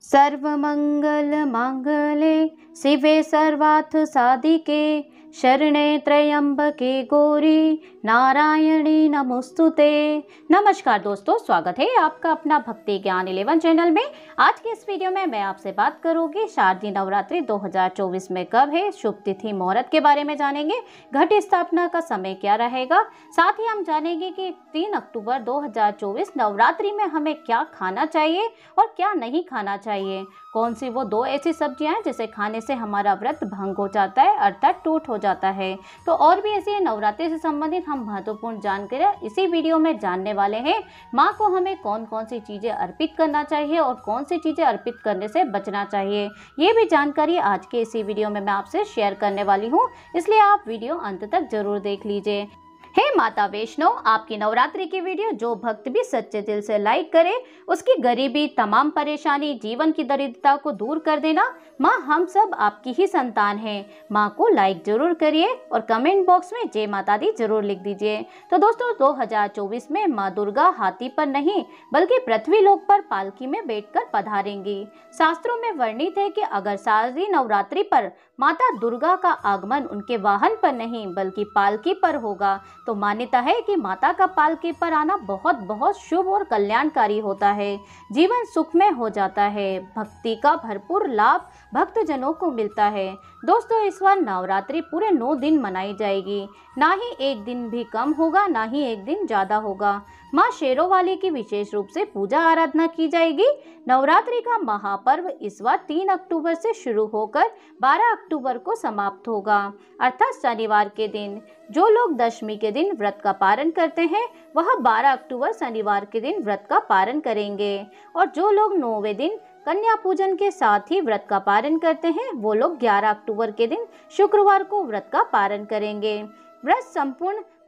सर्वमंगल मांगले शिवे सर्वार्थ साधिके शरणे त्र्यंबके गौरी नारायणी नमोस्तुते। नमस्कार दोस्तों, स्वागत है आपका अपना भक्ति ज्ञान 11 चैनल में। आज के इस वीडियो में मैं आपसे बात करूंगी शारदीय नवरात्रि 2024 में कब है, शुभ तिथि मुहूर्त के बारे में जानेंगे। घट स्थापना का समय क्या रहेगा, साथ ही हम जानेंगे कि 3 अक्टूबर 2024 नवरात्रि में हमें क्या खाना चाहिए और क्या नहीं खाना चाहिए। कौन सी वो 2 ऐसी सब्जियां हैं जिसे खाने से हमारा व्रत भंग हो जाता है, अर्थात टूट हो जाता है। तो और भी ऐसे नवरात्रि से संबंधित हम महत्वपूर्ण जानकारी इसी वीडियो में जानने वाले हैं। माँ को हमें कौन कौन सी चीजें अर्पित करना चाहिए और कौन सी चीजें अर्पित करने से बचना चाहिए, ये भी जानकारी आज के इसी वीडियो में मैं आपसे शेयर करने वाली हूँ, इसलिए आप वीडियो अंत तक जरूर देख लीजिए। हे माता वैष्णो, आपकी नवरात्रि की वीडियो जो भक्त भी सच्चे दिल से लाइक करे उसकी गरीबी, तमाम परेशानी, जीवन की दरिद्रता को दूर कर देना। माँ, हम सब आपकी ही संतान हैं। माँ को लाइक जरूर करिए और कमेंट बॉक्स में जय माता दी जरूर लिख दीजिए। तो दोस्तों, 2024 में माँ दुर्गा हाथी पर नहीं बल्कि पृथ्वी लोक पर पालकी में बैठकर पधारेंगी। शास्त्रों में वर्णित है कि अगर शारदीय नवरात्रि पर माता दुर्गा का आगमन उनके वाहन पर नहीं बल्कि पालकी पर होगा तो मान्यता है कि माता का पालकी पर आना बहुत बहुत शुभ और कल्याणकारी होता है। जीवन सुखमय हो जाता है, भक्ति का भरपूर लाभ भक्तजनों को मिलता है। दोस्तों, इस बार नवरात्रि पूरे 9 दिन मनाई जाएगी, ना ही एक दिन भी कम होगा, ना ही एक दिन ज्यादा होगा। माँ शेरों वाली की विशेष रूप से पूजा आराधना की जाएगी। नवरात्रि का महापर्व इस बार 3 अक्टूबर से शुरू होकर 12 अक्टूबर को समाप्त होगा, अर्थात शनिवार के दिन। जो लोग दशमी के दिन व्रत का पारण करते हैं वह 12 अक्टूबर शनिवार के दिन व्रत का पारण करेंगे, और जो लोग 9वें दिन कन्या पूजन के साथ ही व्रत का पारण करते हैं वो लोग 11 अक्टूबर के दिन शुक्रवार को व्रत का पारण करेंगे। व्रत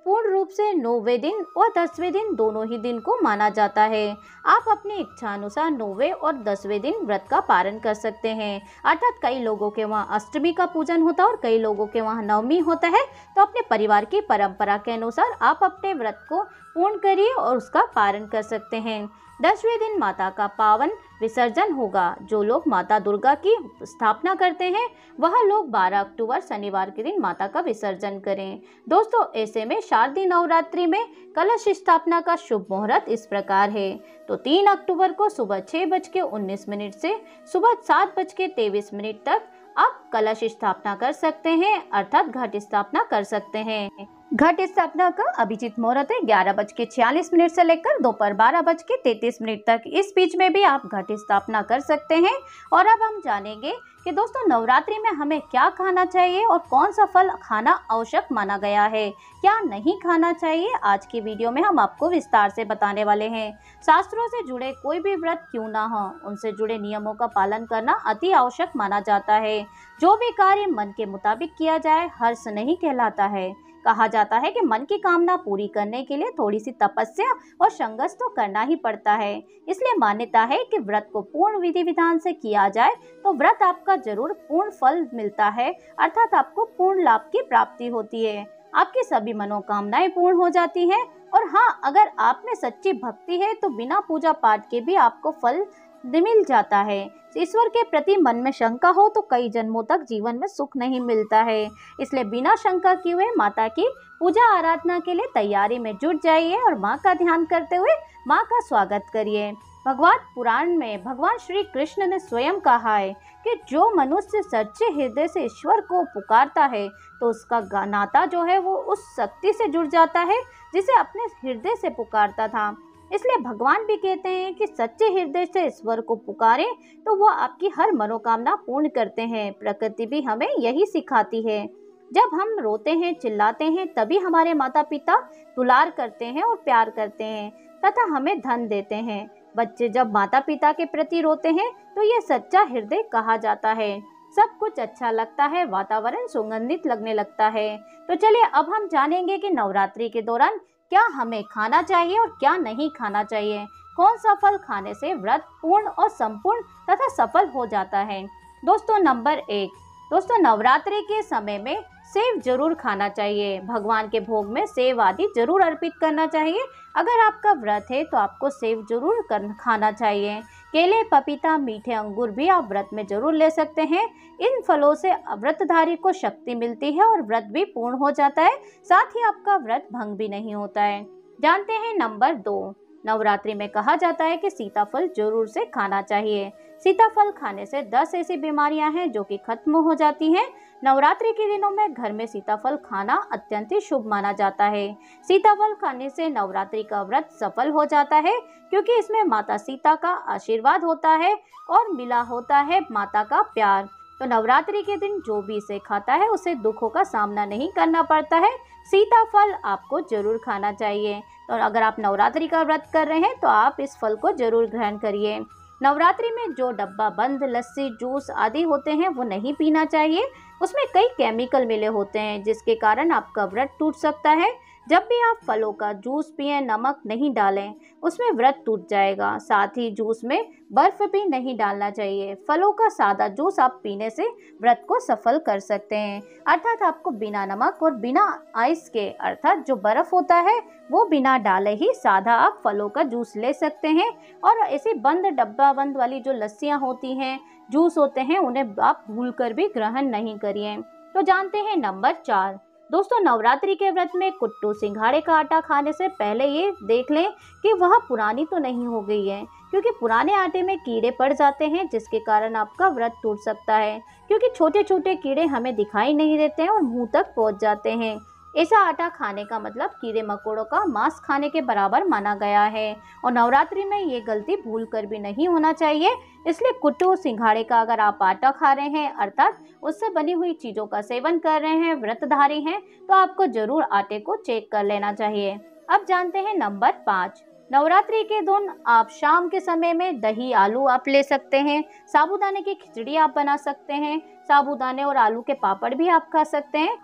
पूर्ण रूप से 9वें दिन और 10वें दिन दोनों ही दिन को माना जाता है। आप अपनी इच्छा अनुसार 9वें और 10वें दिन व्रत का पारण कर सकते हैं, अर्थात कई लोगों के वहाँ अष्टमी का पूजन होता है और कई लोगों के वहाँ नवमी होता है। तो अपने परिवार की परंपरा के अनुसार आप अपने व्रत को पूर्ण करिए और उसका पारण कर सकते हैं। 10वें दिन माता का पावन विसर्जन होगा। जो लोग माता दुर्गा की स्थापना करते हैं वह लोग 12 अक्टूबर शनिवार के दिन माता का विसर्जन करें। दोस्तों, ऐसे में शारदीय नवरात्रि में कलश स्थापना का शुभ मुहूर्त इस प्रकार है। तो 3 अक्टूबर को सुबह 6:19 से सुबह 7:23 तक आप कलश स्थापना कर सकते हैं, अर्थात घट स्थापना कर सकते हैं। घट स्थापना का अभिजीत मुहूर्त है 11:46 से लेकर दोपहर 12:33 तक। इस बीच में भी आप घट स्थापना कर सकते हैं। और अब हम जानेंगे कि दोस्तों, नवरात्रि में हमें क्या खाना चाहिए और कौन सा फल खाना आवश्यक माना गया है, क्या नहीं खाना चाहिए। आज की वीडियो में हम आपको विस्तार से बताने वाले हैं। शास्त्रों से जुड़े कोई भी व्रत क्यों ना हो, उनसे जुड़े नियमों का पालन करना अति आवश्यक माना जाता है। जो भी कार्य मन के मुताबिक किया जाए हर्ष नहीं कहलाता है। कहा जाता है कि मन की कामना पूरी करने के लिए थोड़ी सी तपस्या और संघर्ष तो करना ही पड़ता है। इसलिए मान्यता है कि व्रत को पूर्ण विधि विधान से किया जाए तो व्रत आपका जरूर पूर्ण फल मिलता है, अर्थात आपको पूर्ण लाभ की प्राप्ति होती है। आपकी सभी मनोकामनाएं पूर्ण हो जाती हैं। और हाँ, अगर आप में सच्ची भक्ति है तो बिना पूजा पाठ के भी आपको फल मिल जाता है। ईश्वर के प्रति मन में शंका हो तो कई जन्मों तक जीवन में सुख नहीं मिलता है। इसलिए बिना शंका किए हुए माता की पूजा आराधना के लिए तैयारी में जुट जाइए और माँ का ध्यान करते हुए माँ का स्वागत करिए। भगवत पुराण में भगवान श्री कृष्ण ने स्वयं कहा है कि जो मनुष्य सच्चे हृदय से ईश्वर को पुकारता है तो उसका नाता जो है वो उस शक्ति से जुड़ जाता है जिसे अपने हृदय से पुकारता था। इसलिए भगवान भी कहते हैं कि सच्चे हृदय से ईश्वर को पुकारें तो वो आपकी हर मनोकामना पूर्ण करते हैं। प्रकृति भी हमें यही सिखाती है। जब हम रोते हैं, चिल्लाते हैं, तभी हमारे माता पिता दुलार करते हैं और प्यार करते हैं तथा हमें धन देते हैं। बच्चे जब माता पिता के प्रति रोते हैं तो ये सच्चा हृदय कहा जाता है। सब कुछ अच्छा लगता है, वातावरण सुगंधित लगने लगता है। तो चलिए अब हम जानेंगे कि नवरात्रि के दौरान क्या हमें खाना चाहिए और क्या नहीं खाना चाहिए। कौन सा फल खाने से व्रत पूर्ण और संपूर्ण तथा सफल हो जाता है। दोस्तों, नंबर 1, दोस्तों नवरात्रि के समय में सेव जरूर खाना चाहिए। भगवान के भोग में सेव आदि जरूर अर्पित करना चाहिए। अगर आपका व्रत है तो आपको सेव जरूर खाना चाहिए, केले, पपीता, मीठे अंगूर भी आप व्रत में जरूर ले सकते हैं। इन फलों से व्रतधारी को शक्ति मिलती है और व्रत भी पूर्ण हो जाता है, साथ ही आपका व्रत भंग भी नहीं होता है। जानते हैं नंबर 2, नवरात्रि में कहा जाता है कि सीताफल जरूर से खाना चाहिए। सीताफल खाने से 10 ऐसी बीमारियां हैं जो कि खत्म हो जाती हैं। नवरात्रि के दिनों में घर में सीताफल खाना अत्यंत ही शुभ माना जाता है। सीताफल खाने से नवरात्रि का व्रत सफल हो जाता है, क्योंकि इसमें माता सीता का आशीर्वाद होता है और मिला होता है माता का प्यार। तो नवरात्रि के दिन जो भी इसे खाता है उसे दुखों का सामना नहीं करना पड़ता है। सीताफल आपको जरूर खाना चाहिए। तो अगर आप नवरात्रि का व्रत कर रहे हैं तो आप इस फल को जरूर ग्रहण करिए। नवरात्रि में जो डब्बा बंद लस्सी, जूस आदि होते हैं वो नहीं पीना चाहिए। उसमें कई केमिकल मिले होते हैं जिसके कारण आपका व्रत टूट सकता है। जब भी आप फलों का जूस पिएं, नमक नहीं डालें, उसमें व्रत टूट जाएगा। साथ ही जूस में बर्फ भी नहीं डालना चाहिए। फलों का सादा जूस आप पीने से व्रत को सफल कर सकते हैं। अर्थात आपको बिना नमक और बिना आइस के, अर्थात जो बर्फ होता है वो बिना डाले ही सादा आप फलों का जूस ले सकते हैं। और ऐसी बंद डब्बा बंद वाली जो लस्सियां होती हैं, जूस होते हैं, उन्हें आप भूलकर भी ग्रहण नहीं करिए। तो जानते हैं नंबर 4, दोस्तों नवरात्रि के व्रत में कुट्टू, सिंघाड़े का आटा खाने से पहले ये देख लें कि वह पुरानी तो नहीं हो गई है, क्योंकि पुराने आटे में कीड़े पड़ जाते हैं जिसके कारण आपका व्रत टूट सकता है। क्योंकि छोटे छोटे कीड़े हमें दिखाई नहीं देते हैं और मुंह तक पहुंच जाते हैं। ऐसा आटा खाने का मतलब कीड़े मकोड़ों का मांस खाने के बराबर माना गया है और नवरात्रि में ये गलती भूल कर भी नहीं होना चाहिए। इसलिए कुट्टू, सिंघाड़े का अगर आप आटा खा रहे हैं, अर्थात उससे बनी हुई चीज़ों का सेवन कर रहे हैं, व्रतधारी हैं, तो आपको जरूर आटे को चेक कर लेना चाहिए। अब जानते हैं नंबर 5, नवरात्रि के दिन आप शाम के समय में दही, आलू आप ले सकते हैं। साबूदाने की खिचड़ी आप बना सकते हैं। साबूदाने और आलू के पापड़ भी आप खा सकते हैं।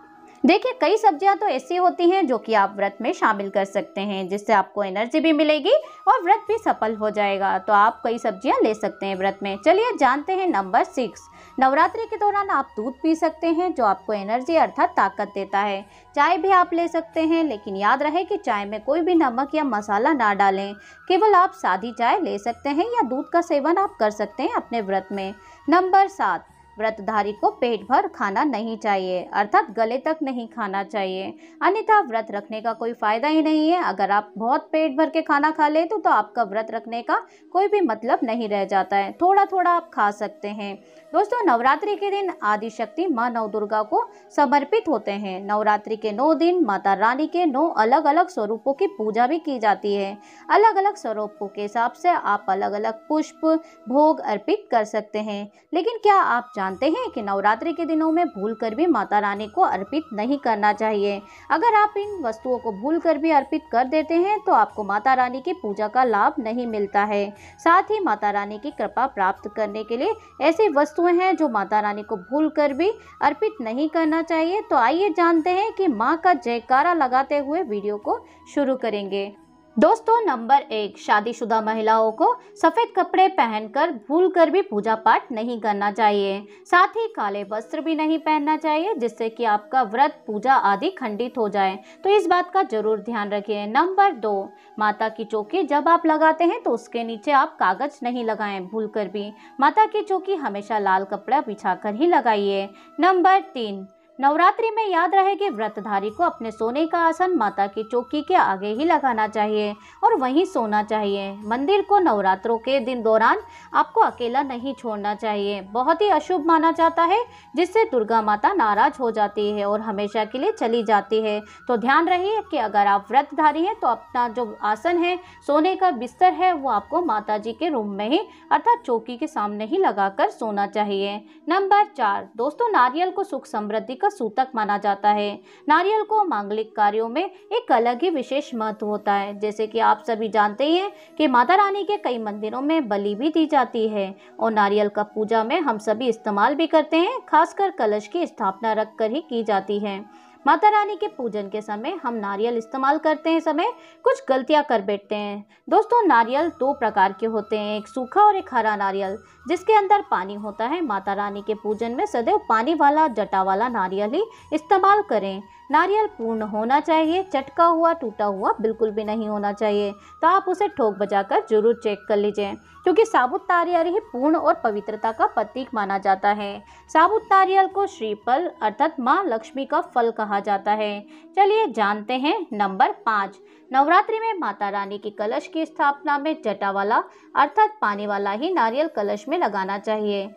देखिए, कई सब्जियां तो ऐसी होती हैं जो कि आप व्रत में शामिल कर सकते हैं, जिससे आपको एनर्जी भी मिलेगी और व्रत भी सफल हो जाएगा। तो आप कई सब्जियां ले सकते हैं व्रत में। चलिए जानते हैं नंबर 6, नवरात्रि के दौरान आप दूध पी सकते हैं जो आपको एनर्जी अर्थात ताकत देता है। चाय भी आप ले सकते हैं, लेकिन याद रहे कि चाय में कोई भी नमक या मसाला ना डालें। केवल आप सादी चाय ले सकते हैं या दूध का सेवन आप कर सकते हैं अपने व्रत में। नंबर 7, व्रतधारी को पेट भर खाना नहीं चाहिए, अर्थात गले तक नहीं खाना चाहिए, अन्यथा व्रत रखने का कोई फायदा ही नहीं है। अगर आप बहुत पेट भर के खाना खा लें तो आपका व्रत रखने का कोई भी मतलब नहीं रह जाता है। थोड़ा थोड़ा आप खा सकते हैं। दोस्तों नवरात्रि के दिन आदि शक्ति माँ नवदुर्गा को समर्पित होते हैं। नवरात्रि के 9 दिन माता रानी के 9 अलग अलग स्वरूपों की पूजा भी की जाती है। अलग अलग स्वरूपों के हिसाब से आप अलग अलग पुष्प, भोग अर्पित कर सकते हैं। लेकिन क्या आप जानते हैं कि नवरात्रि के दिनों में भूलकर भी माता रानी को अर्पित नहीं करना चाहिए। अगर आप इन वस्तुओं को भूलकर भी अर्पित कर देते हैं तो आपको माता रानी की पूजा का लाभ नहीं मिलता है। साथ ही माता रानी की कृपा प्राप्त करने के लिए ऐसी वस्तुएं हैं जो माता रानी को भूलकर भी अर्पित नहीं करना चाहिए। तो आइए जानते हैं कि माँ का जयकारा लगाते हुए वीडियो को शुरू करेंगे। दोस्तों नंबर 1, शादीशुदा महिलाओं को सफ़ेद कपड़े पहनकर भूलकर भी पूजा पाठ नहीं करना चाहिए। साथ ही काले वस्त्र भी नहीं पहनना चाहिए, जिससे कि आपका व्रत, पूजा आदि खंडित हो जाए। तो इस बात का जरूर ध्यान रखिए। नंबर 2, माता की चौकी जब आप लगाते हैं तो उसके नीचे आप कागज नहीं लगाएं भूलकर भी। माता की चौकी हमेशा लाल कपड़ा बिछाकर ही लगाइए। नंबर 3, नवरात्रि में याद रहे कि व्रतधारी को अपने सोने का आसन माता की चौकी के आगे ही लगाना चाहिए और वहीं सोना चाहिए। मंदिर को नवरात्रों के दिन दौरान आपको अकेला नहीं छोड़ना चाहिए। बहुत ही अशुभ माना जाता है, जिससे दुर्गा माता नाराज हो जाती है और हमेशा के लिए चली जाती है। तो ध्यान रहिए कि अगर आप व्रतधारी हैं तो अपना जो आसन है, सोने का बिस्तर है, वो आपको माता जी के रूम में ही अर्थात चौकी के सामने ही लगाकर सोना चाहिए। नंबर 4, दोस्तों नारियल को सुख समृद्धि का सूतक माना जाता है। नारियल को मांगलिक कार्यों में एक अलग ही विशेष महत्व होता है। जैसे कि आप सभी जानते ही हैं कि माता रानी के कई मंदिरों में बलि भी दी जाती है और नारियल का पूजा में हम सभी इस्तेमाल भी करते हैं। खासकर कलश की स्थापना रखकर ही की जाती है। माता रानी के पूजन के समय हम नारियल इस्तेमाल करते हैं समय कुछ गलतियां कर बैठते हैं। दोस्तों नारियल 2 प्रकार के होते हैं, एक सूखा और एक हरा नारियल, जिसके अंदर पानी होता है। माता रानी के पूजन में सदैव पानी वाला, जटा वाला नारियल ही इस्तेमाल करें। नारियल पूर्ण होना चाहिए, चटका हुआ टूटा हुआ बिल्कुल भी नहीं होना चाहिए। तो आप उसे ठोक बजाकर जरूर चेक कर लीजिए, क्योंकि साबुत नारियल ही पूर्ण और पवित्रता का प्रतीक माना जाता है। साबुत नारियल को श्रीफल अर्थात माँ लक्ष्मी का फल कहा जाता है। चलिए जानते हैं नंबर 5। नवरात्रि में माता रानी के कलश की स्थापना में जटा वाला अर्थात पानी वाला ही नारियल कलश में लगाना चाहिए।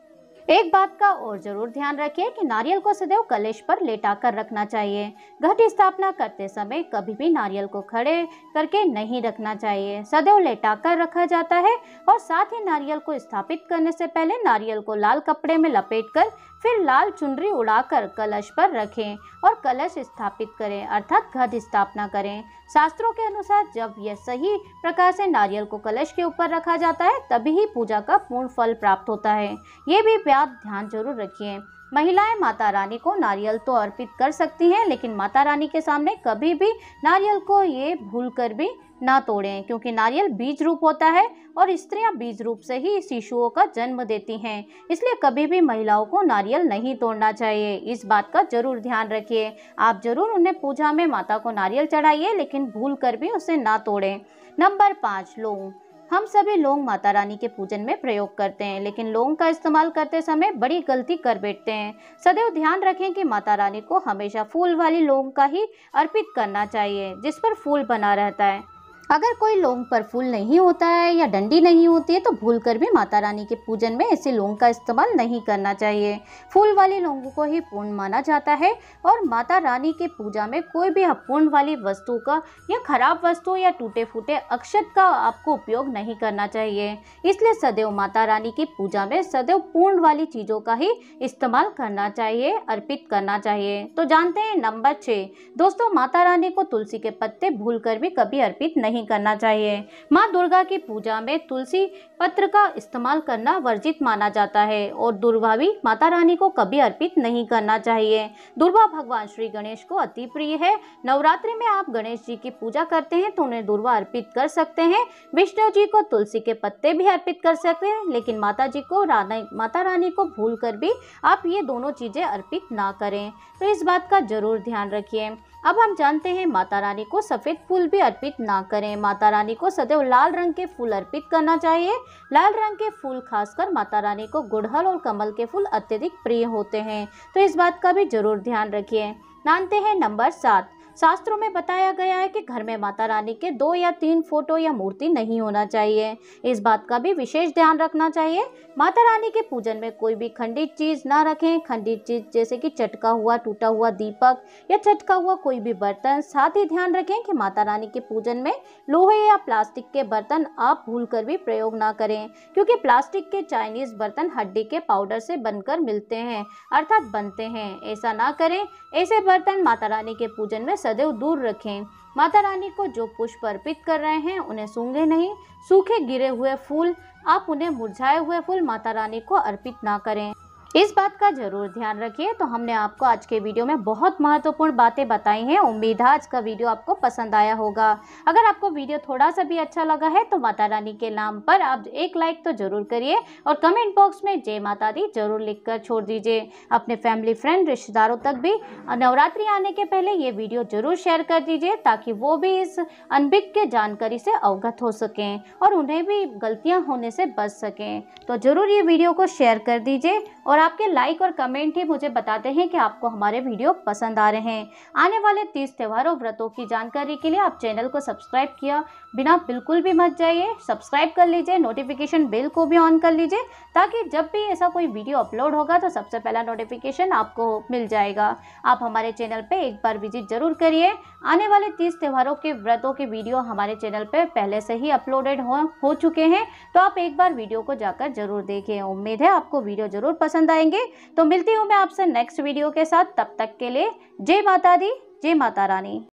एक बात का और जरूर ध्यान रखिए कि नारियल को सदैव कलश पर लेटाकर रखना चाहिए। घट स्थापना करते समय कभी भी नारियल को खड़े करके नहीं रखना चाहिए, सदैव लेटाकर रखा जाता है। और साथ ही नारियल को स्थापित करने से पहले नारियल को लाल कपड़े में लपेटकर फिर लाल चुनरी उड़ाकर कलश पर रखें और कलश स्थापित करें अर्थात घट स्थापना करें। शास्त्रों के अनुसार जब यह सही प्रकार से नारियल को कलश के ऊपर रखा जाता है तभी ही पूजा का पूर्ण फल प्राप्त होता है। ये भी बात ध्यान जरूर रखिए। महिलाएं माता रानी को नारियल तो अर्पित कर सकती हैं, लेकिन माता रानी के सामने कभी भी नारियल को ये भूलकर भी ना तोड़ें, क्योंकि नारियल बीज रूप होता है और स्त्रियां बीज रूप से ही शिशुओं का जन्म देती हैं। इसलिए कभी भी महिलाओं को नारियल नहीं तोड़ना चाहिए। इस बात का जरूर ध्यान रखिए। आप जरूर उन्हें पूजा में माता को नारियल चढ़ाइए, लेकिन भूल कर भी उसे ना तोड़ें। नंबर 5, लौंग। हम सभी लौंग माता रानी के पूजन में प्रयोग करते हैं, लेकिन लौंग का इस्तेमाल करते समय बड़ी गलती कर बैठते हैं। सदैव ध्यान रखें कि माता रानी को हमेशा फूल वाली लौंग का ही अर्पित करना चाहिए, जिस पर फूल बना रहता है। अगर कोई लौंग पर फूल नहीं होता है या डंडी नहीं होती है तो भूलकर भी माता रानी के पूजन में ऐसे लौंग का इस्तेमाल नहीं करना चाहिए। फूल वाली लौंगों को ही पूर्ण माना जाता है और माता रानी के पूजा में कोई भी अपूर्ण वाली वस्तु का या खराब वस्तु या टूटे फूटे अक्षत का आपको उपयोग नहीं करना चाहिए। इसलिए सदैव माता रानी की पूजा में सदैव पूर्ण वाली चीजों का ही इस्तेमाल करना चाहिए, अर्पित करना चाहिए। तो जानते हैं नंबर 6। दोस्तों, माता रानी को तुलसी के पत्ते भूलकर भी कभी अर्पित नहीं करना चाहिए। माँ दुर्गा की पूजा में तुलसी पत्र का इस्तेमाल करना वर्जित माना जाता है और दुर्वा भी माता रानी को कभी अर्पित नहीं करना चाहिए। दुर्वा भगवान श्री गणेश को अति प्रिय है। नवरात्रि में आप गणेश जी की पूजा करते हैं तो उन्हें दुर्वा अर्पित कर सकते हैं। विष्णु जी को तुलसी के पत्ते भी अर्पित कर सकते हैं, लेकिन माता जी को माता रानी को भूल कर भी आप ये दोनों चीजें अर्पित ना करें। तो इस बात का जरूर ध्यान रखिए। अब हम जानते हैं माता रानी को सफेद फूल भी अर्पित ना करें। माता रानी को सदैव लाल रंग के फूल अर्पित करना चाहिए। लाल रंग के फूल खासकर माता रानी को गुड़हल और कमल के फूल अत्यधिक प्रिय होते हैं। तो इस बात का भी जरूर ध्यान रखिए। जानते हैं नंबर 7। शास्त्रों में बताया गया है कि घर में माता रानी के 2 या 3 फोटो या मूर्ति नहीं होना चाहिए। इस बात का भी विशेष ध्यान रखना चाहिए। माता रानी के पूजन में कोई भी खंडित चीज ना रखें। खंडित चीज जैसे कि चटका हुआ, टूटा हुआ दीपक या चटका हुआ कोई भी बर्तन। साथ ही ध्यान रखें कि माता रानी के पूजन में लोहे या प्लास्टिक के बर्तन आप भूल कर भी प्रयोग ना करें, क्योंकि प्लास्टिक के चाइनीज बर्तन हड्डी के पाउडर से बनकर मिलते हैं अर्थात बनते हैं। ऐसा ना करें। ऐसे बर्तन माता रानी के पूजन में सदैव दूर रखें। माता रानी को जो पुष्प अर्पित कर रहे हैं उन्हें सूंघे नहीं। सूखे गिरे हुए फूल आप उन्हें मुरझाए हुए फूल माता रानी को अर्पित ना करें। इस बात का जरूर ध्यान रखिए। तो हमने आपको आज के वीडियो में बहुत महत्वपूर्ण बातें बताई हैं। उम्मीद है आज का वीडियो आपको पसंद आया होगा। अगर आपको वीडियो थोड़ा सा भी अच्छा लगा है तो माता रानी के नाम पर आप एक लाइक तो जरूर करिए और कमेंट बॉक्स में जय माता दी जरूर लिखकर छोड़ दीजिए। अपने फैमिली, फ्रेंड, रिश्तेदारों तक भी नवरात्रि आने के पहले ये वीडियो जरूर शेयर कर दीजिए, ताकि वो भी इस अनभिज्ञ जानकारी से अवगत हो सकें और उन्हें भी गलतियाँ होने से बच सकें। तो जरूर ये वीडियो को शेयर कर दीजिए और आपके लाइक और कमेंट ही मुझे बताते हैं कि आपको हमारे वीडियो पसंद आ रहे हैं। आने वाले 30 त्योहारों, व्रतों की जानकारी के लिए आप चैनल को सब्सक्राइब किया बिना बिल्कुल भी मत जाइए। सब्सक्राइब कर लीजिए, नोटिफिकेशन बेल को भी ऑन कर लीजिए, ताकि जब भी ऐसा कोई वीडियो अपलोड होगा तो सबसे पहला नोटिफिकेशन आपको मिल जाएगा। आप हमारे चैनल पे एक बार विजिट जरूर करिए। आने वाले 30 त्योहारों के व्रतों के वीडियो हमारे चैनल पे पहले से ही अपलोडेड हो चुके हैं, तो आप एक बार वीडियो को जाकर जरूर देखें। उम्मीद है आपको वीडियो जरूर पसंद आएंगे। तो मिलती हूँ मैं आपसे नेक्स्ट वीडियो के साथ। तब तक के लिए जय माता दी, जय माता रानी।